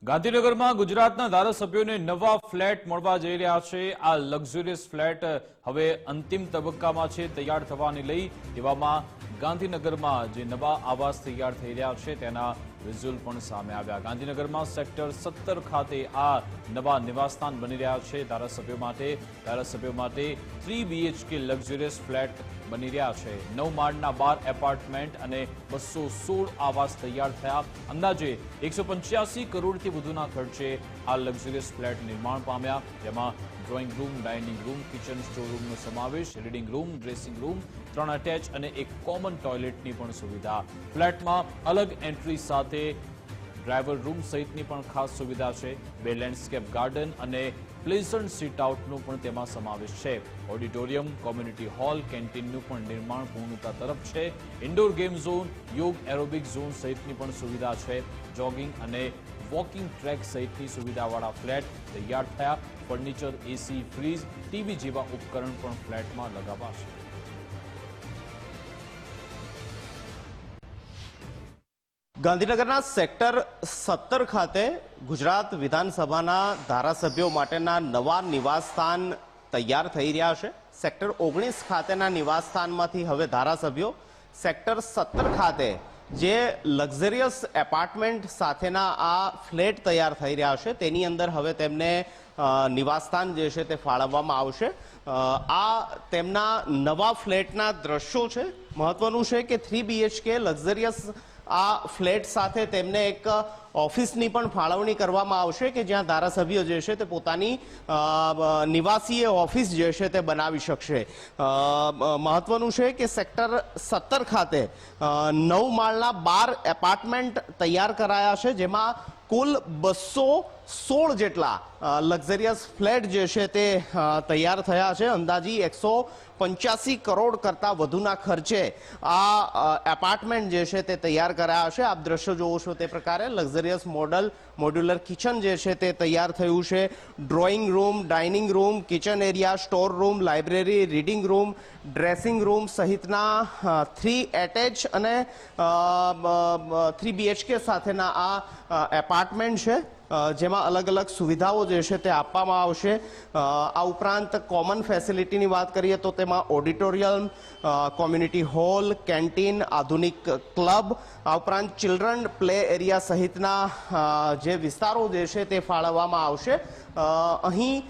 ગાંધીનગરમાં ગુજરાતના ધારાસભ્યોને નવા ફ્લેટ મળવા જઈ રહ્યા છે। આ લક્ઝરિયસ ફ્લેટ હવે અંતિમ તબક્કામાં છે તૈયાર થવાને લઈ। એવામાં ગાંધીનગરમાં જે નવા આવાસ તૈયાર થઈ રહ્યા છે તેના વિઝ્યુઅલ પણ સામે આવ્યા। ગાંધીનગરમાં સેક્ટર 17 ખાતે આ નવા નિવાસસ્થાન બની રહ્યા છે ધારાસભ્યો માટે 3 BHK લક્ઝરિયસ ફ્લેટ બની રહ્યા છે। 9 માળના 12 એપાર્ટમેન્ટ અને 216 આવાસ તૈયાર થયા। અંદાજે 185 કરોડથી વધુના ખર્ચે આ લક્ઝરિયસ ફ્લેટ નિર્માણ પામ્યા, જેમાં drawing room, dining room, kitchen, store રૂમનો સમાવેશ, reading room, dressing room, 3 attach અને એક કોમન ટોયલેટની પણ સુવિધા। ફ્લેટમાં અલગ એન્ટ્રી સાથે ડ્રાઈવર રૂમ સહિતની પણ ખાસ સુવિધા છે। 2 લેન્ડસ્કેપ ગાર્ડન અને પ્લેઝન્ટ સીટ આઉટનો પણ તેમાં સમાવેશ છે। ઓડિટોરિયમ, કોમ્યુનિટી હોલ, કેન્ટીનનું પણ નિર્માણ પૂર્ણતા તરફ છે। ઇન્ડોર ગેમ ઝોન, યોગ એરોબિક ઝોન સહિતની પણ સુવિધા છે। જોગિંગ અને વોકિંગ ટ્રેક સહિતની સુવિધાવાળા ફ્લેટ તૈયાર થયા। ફર્નિચર, એસી, ફ્રીજ, ટીવી જેવા ઉપકરણ પણ ફ્લેટમાં લગાવાશે। ગાંધીનગરના સેક્ટર 17 ખાતે ગુજરાત વિધાનસભાના ધારાસભ્યો માટેના નવા નિવાસસ્થાન તૈયાર થઈ રહ્યા છે। સેક્ટર 19 ખાતેના નિવાસસ્થાનમાંથી હવે ધારાસભ્યો સેક્ટર 17 ખાતે જે લક્ઝરિયસ એપાર્ટમેન્ટ સાથેના આ ફ્લેટ તૈયાર થઈ રહ્યા છે તેની અંદર હવે તેમને નિવાસસ્થાન જે છે તે ફાળવવામાં આવશે। આ તેમના નવા ફ્લેટના દ્રશ્યો છે। મહત્વનું છે કે 3 BHK લક્ઝરિયસ આ ફ્લેટ સાથે તેમને એક ઓફિસની પણ ફાળવણી કરવામાં આવશે કે જ્યાં ધારાસભ્યો જે છે તે પોતાની નિવાસીય ઓફિસ જે છે તે બનાવી શકશે। મહત્વનું છે કે સેક્ટર 17 ખાતે 9 માળના 12 એપાર્ટમેન્ટ તૈયાર કરાયા છે, જેમાં કુલ 216 જેટલા લક્ઝરિયસ ફ્લેટ જે છે તે તૈયાર થયા છે। અંદાજી 185 કરોડ કરતાં વધુના ખર્ચે આ એપાર્ટમેન્ટ જે છે તે તૈયાર કરાયા છે। આપ દ્રશ્યો જોવો છો તે પ્રકારે લક્ઝરિયસ મોડ્યુલર કિચન જે છે તે તૈયાર થયું છે। Drawing room, dining room, kitchen area, store room, library, reading room, dressing room સહિતના 3 એટેચ અને 3 BHK સાથેના આ એપાર્ટમેન્ટ છે, જેમાં અલગ અલગ સુવિધાઓ જે છે તે આપવામાં આવશે। આ ઉપરાંત કોમન ફેસિલિટીની વાત કરીએ તો તેમાં ઓડિટોરિયમ, કોમ્યુનિટી હોલ, કેન્ટીન, આધુનિક ક્લબ, આ ઉપરાંત ચિલ્ડ્રન પ્લે એરિયા સહિતના જે વિસ્તારો જે છે તે ફાળવવામાં આવશે। અહીં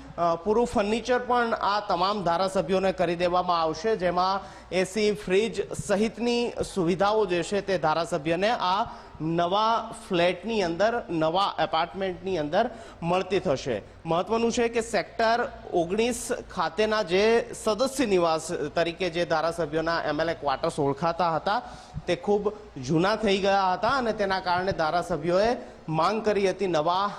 પૂરું ફર્નિચર પણ આ તમામ ધારાસભ્યોને કરી દેવામાં આવશે, જેમાં એસી, ફ્રીજ સહિતની સુવિધાઓ જે છે તે ધારાસભ્યને આ નવા ફ્લેટની અંદર, નવા એપાર્ટમેન્ટની અંદર મળતી થશે। મહત્વનું છે કે સેક્ટર 19 ખાતેના જે સદસ્ય નિવાસ તરીકે જે ધારાસભ્યોના MLA ક્વાર્ટર્સ ઓળખાતા હતા તે ખૂબ જૂના થઈ ગયા હતા અને તેના કારણે ધારાસભ્યોએ માંગ કરી હતી નવા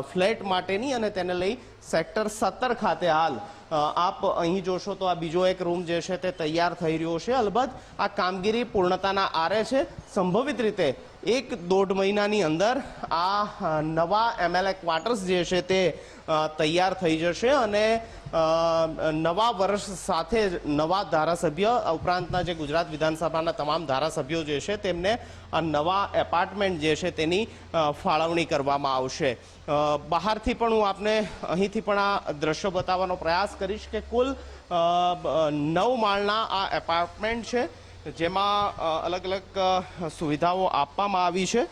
ફ્લેટ માટેની, અને તેને લઈ સેક્ટર 17 ખાતે હાલ આપ અહીં જોશો તો આ બીજો એક રૂમ જે છે તે તૈયાર થઈ રહ્યો છે। અલબત્ત આ કામગીરી પૂર્ણતાના આરે છે। સંભવિત રીતે 1-1.5 મહિનાની અંદર આ નવા MLA ક્વાર્ટર્સ જે છે તે તૈયાર થઈ જશે અને નવા વર્ષ સાથે જ નવા ધારાસભ્ય ઉપરાંતના જે ગુજરાત વિધાનસભાના તમામ ધારાસભ્યો જે છે તેમને આ નવા એપાર્ટમેન્ટ જે છે તેની ફાળવણી કરવામાં આવશે। બહારથી પણ હું આપને અહીંથી પણ આ દ્રશ્યો બતાવવાનો પ્રયાસ કરીશ કે કુલ 9 માળના આ એપાર્ટમેન્ટ છે, જેમાં અલગ અલગ સુવિધાઓ આપવામાં આવી છે।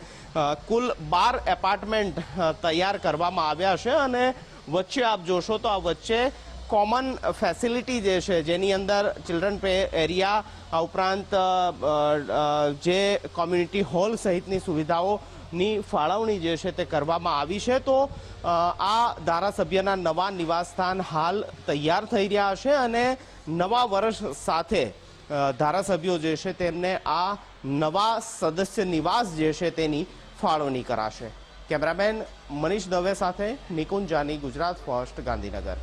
કુલ 12 એપાર્ટમેન્ટ તૈયાર કરવામાં આવ્યા છે અને વચ્ચે આપ જોશો તો આ વચ્ચે કોમન ફેસિલિટી જે છે, જેની અંદર ચિલ્ડ્રન પ્લે એરિયા, આ ઉપરાંત જે કોમ્યુનિટી હોલ સહિતની સુવિધાઓની ફાળવણી જે છે તે કરવામાં આવી છે। તો આ ધારાસભ્યના નવા નિવાસસ્થાન હાલ તૈયાર થઈ રહ્યા છે અને નવા વર્ષ સાથે ધારાસભ્યો જે છે તેમને આ નવા સદસ્ય નિવાસ જે છે તેની ફાળવણી કરાશે। કેમેરામેન મનીષ દવે સાથે નિકુંજ જાની, ગુજરાત ફર્સ્ટ, ગાંધીનગર।